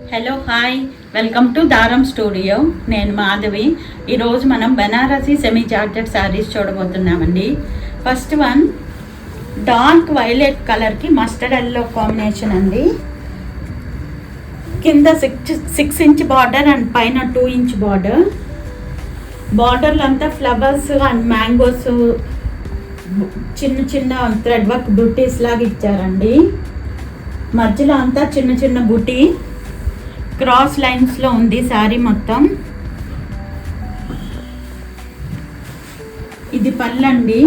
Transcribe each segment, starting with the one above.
Hello hi, welcome to Dhaaram studio. నేను మాధవి. ఈరోజు మనం బనారసి సెమీ జార్జెట్ శారీస్ చూడబోతున్నామండి. ఫస్ట్ వన్ డార్క్ వైలెట్ కలర్కి మస్టర్డ్ ఎల్లో కాంబినేషన్ అండి. కింద 6 ఇంచ్ బార్డర్ అండ్ పైన 2 ఇంచ్ బార్డర్. బార్డర్లు అంతా ఫ్లవర్స్ అండ్ మ్యాంగోస్ చిన్న చిన్న థ్రెడ్ వర్క్ బుటీస్ లాగా ఇచ్చారండి. మధ్యలో అంతా చిన్న చిన్న బుటీ క్రాస్ లైన్స్లో ఉంది శారీ మొత్తం. ఇది పళ్ళు అండి,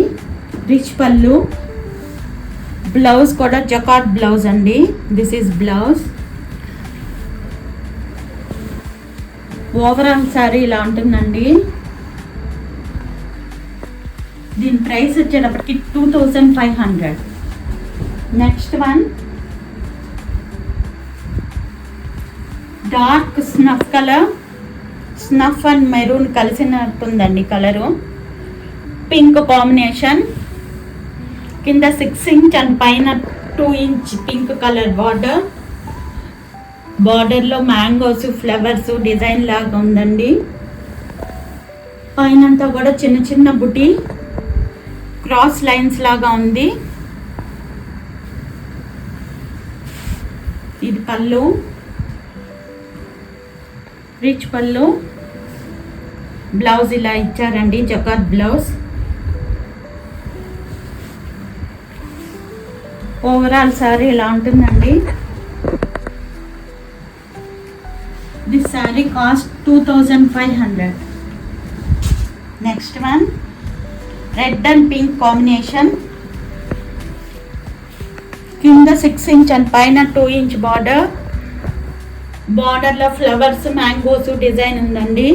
రిచ్ పళ్ళు. బ్లౌజ్ కూడా జకాట్ బ్లౌజ్ అండి. This is blouse. Overall sari ఇలా ఉంటుందండి. దీని ప్రైస్ వచ్చేటప్పటికి 2500. Next one dark snuff colour, snuff and maroon కలిసినట్టుందండి కలరు. Pink combination. కింద 6 ఇంచ్ అండ్ పైన 2 ఇంచ్ పింక్ కలర్ బార్డర్. బార్డర్లో మ్యాంగోస్ ఫ్లవర్స్ డిజైన్ లాగా ఉందండి. పైనంతా కూడా చిన్న చిన్న బుటీ క్రాస్ లైన్స్ లాగా ఉంది. ఇది పళ్ళు, రిచ్ పళ్ళు. బ్లౌజ్ ఇలా ఇచ్చారండి, జకాట్ బ్లౌజ్. ఓవరాల్ శారీ ఇలా ఉంటుందండి. This sari cost 2500. Next one red and pink combination. కింద 6 ఇంచ్ అండ్ పైన 2 ఇంచ్ బార్డర్. బార్డర్లో ఫ్లవర్స్ మ్యాంగోస్ డిజైన్ ఉందండి.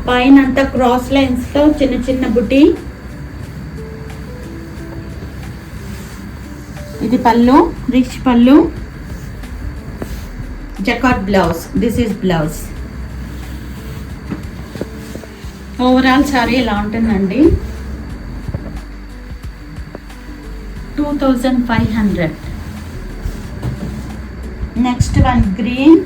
పైన అంతా క్రాస్ లైన్స్తో చిన్న చిన్న బుటీ. ఇది పళ్ళు, రిచ్ పళ్ళు, జకాట్ blouse. This is blouse. Overall sorry ఇలా ఉంటుందండి. 2500. నెక్స్ట్ వన్ గ్రీన్,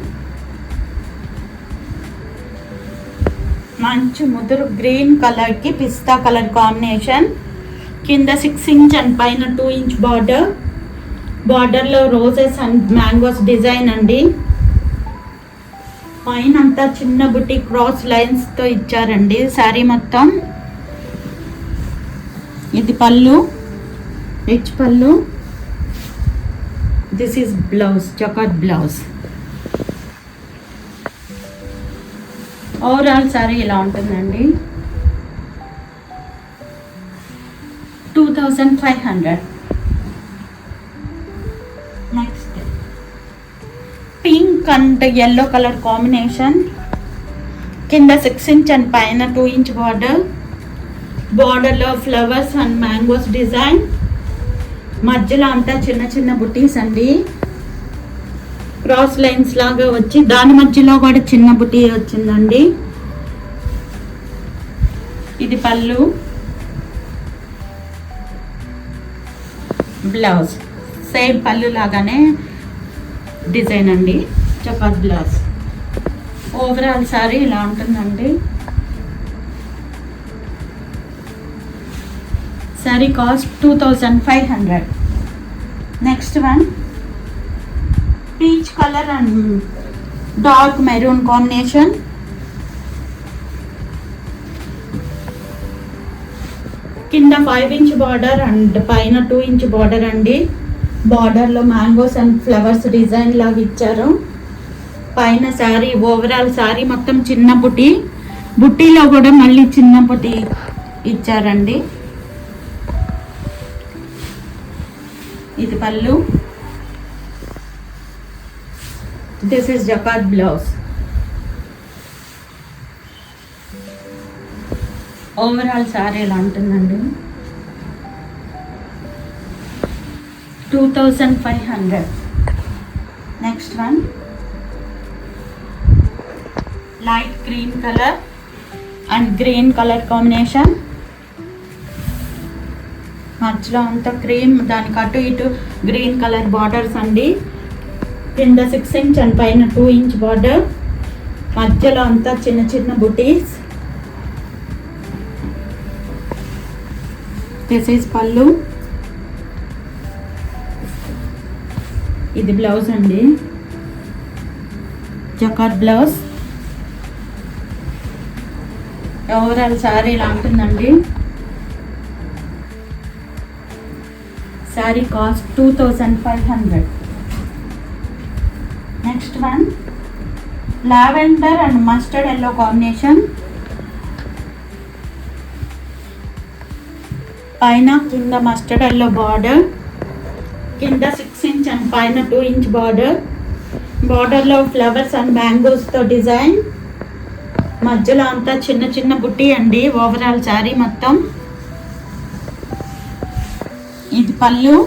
మంచి ముదురు గ్రీన్ కలర్కి పిస్తా కలర్ కాంబినేషన్. కింద 6 ఇంచ్ అండ్ పైన 2 ఇంచ్ బార్డర్. బార్డర్లో రోజెస్ అండ్ మ్యాంగోస్ డిజైన్ అండి. పైన అంతా చిన్న బుట్టి క్రాస్ లైన్స్తో ఇచ్చారండి శారీ మొత్తం. ఇది పళ్ళు, రిచ్ పళ్ళు. This is blouse, జకాట్ blouse. Overall sari ఇలా ఉంటుందండి. 2500. Next pink and yellow colour combination. కింద 6 ఇంచ్ అండ్ పైన 2 ఇంచ్ బార్డర్. బార్డర్లో ఫ్లవర్స్ అండ్ మ్యాంగోస్ డిజైన్. మధ్యలో అంతా చిన్న చిన్న బుటీస్ అండి, క్రాస్ లైన్స్ లాగా వచ్చి దాని మధ్యలో కూడా చిన్న బుటీ వచ్చిందండి. ఇది పళ్ళు, బ్లౌజ్. సేమ్ పళ్ళు లాగానే డిజైన్ అండి, జకాట్ బ్లౌజ్. ఓవరాల్ సారీ ఇలా ఉంటుందండి. Sorry cost 2500. Next one peach colour and dark maroon combination. కింద 5 ఇంచ్ బార్డర్ అండ్ పైన 2 ఇంచ్ బార్డర్ అండి. బార్డర్లో మ్యాంగోస్ అండ్ ఫ్లవర్స్ డిజైన్ లాగా ఇచ్చారు. పైన శారీ ఓవరాల్ శారీ మొత్తం చిన్న బుటీ. బుట్టీలో కూడా మళ్ళీ చిన్న బుటీ ఇచ్చారండి. ఇది పళ్ళు. This is జకాట్ blouse. Overall sorry ఎలా ఉంటుందండి. 2500. Next one light green colour and green colour combination. మధ్యలో అంతా క్రీమ్, దానికి అటు ఇటు గ్రీన్ కలర్ బార్డర్స్ అండి. కింద 6 ఇంచ్ అండ్ పైన 2 ఇంచ్ బార్డర్, మధ్యలో అంతా చిన్న చిన్న బుటీస్. దిస్ ఈజ్ పళ్ళు. ఇది బ్లౌజ్ అండి, జకార్డ్ బ్లౌజ్. ఓవరాల్ శారీ ఇలా ఉంటుందండి. Sari cost 2500. Next one lavender and mustard yellow combination. పైన కింద మస్టర్డ్ ఎల్లో బార్డర్, కింద 6 ఇంచ్ అండ్ పైన 2 ఇంచ్ బార్డర్. బార్డర్లో ఫ్లవర్స్ అండ్ మ్యాంగోస్తో డిజైన్, మధ్యలో అంతా చిన్న చిన్న బుట్టి అండి. ఓవరాల్ శారీ మొత్తం. ఇది పళ్ళు,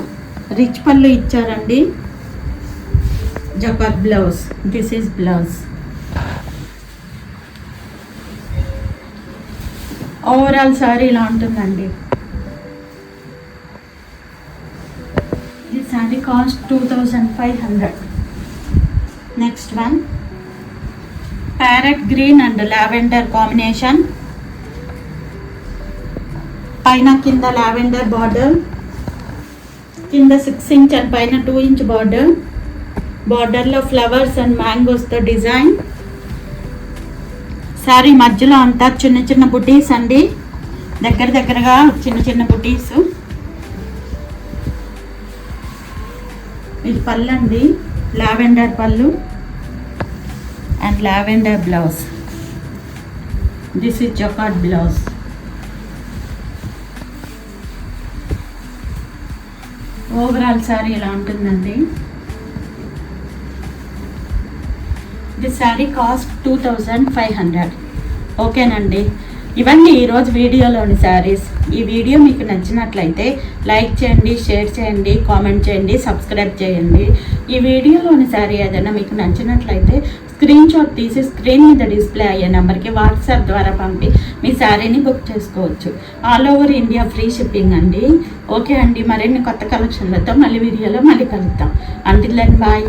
రిచ్ పళ్ళు ఇచ్చారండి. Jacquard blouse. This is blouse. Overall sari ఇలా ఉంటుందండి. ఈ sari cost 2500. Next one parrot green and lavender combination. పైన కింద లావెండర్ బార్డర్, కింద 6 ఇంచ్ అండ్ పైన 2 ఇంచ్ బార్డర్. బార్డర్లో ఫ్లవర్స్ అండ్ మ్యాంగోస్తో డిజైన్. శారీ మధ్యలో అంతా చిన్న చిన్న బుటీస్ అండి, దగ్గరగా చిన్న చిన్న బుటీస్. ఇది పళ్ళు అండి, లావెండర్ పళ్ళు and lavender blouse. This is jacquard blouse. Overall sari ఇలా ఉంటుందండి. This sari cost 2500. ఓకేనండి, ఇవన్నీ ఈరోజు వీడియోలోని శారీస్. ఈ వీడియో మీకు నచ్చినట్లయితే లైక్ చేయండి, షేర్ చేయండి, కామెంట్ చేయండి, సబ్స్క్రైబ్ చేయండి. ఈ వీడియోలోని శారీ ఏదైనా మీకు నచ్చినట్లయితే స్క్రీన్ షాట్ తీసి స్క్రీన్ మీద డిస్ప్లే అయ్యే నెంబర్కి వాట్సాప్ ద్వారా పంపి మీ శారీని బుక్ చేసుకోవచ్చు. All over India free shipping అండి. ఓకే అండి, మరిన్ని కొత్త కలెక్షన్లతో మళ్ళీ వీడియోలో మళ్ళీ కలుద్దాం. Until then bye.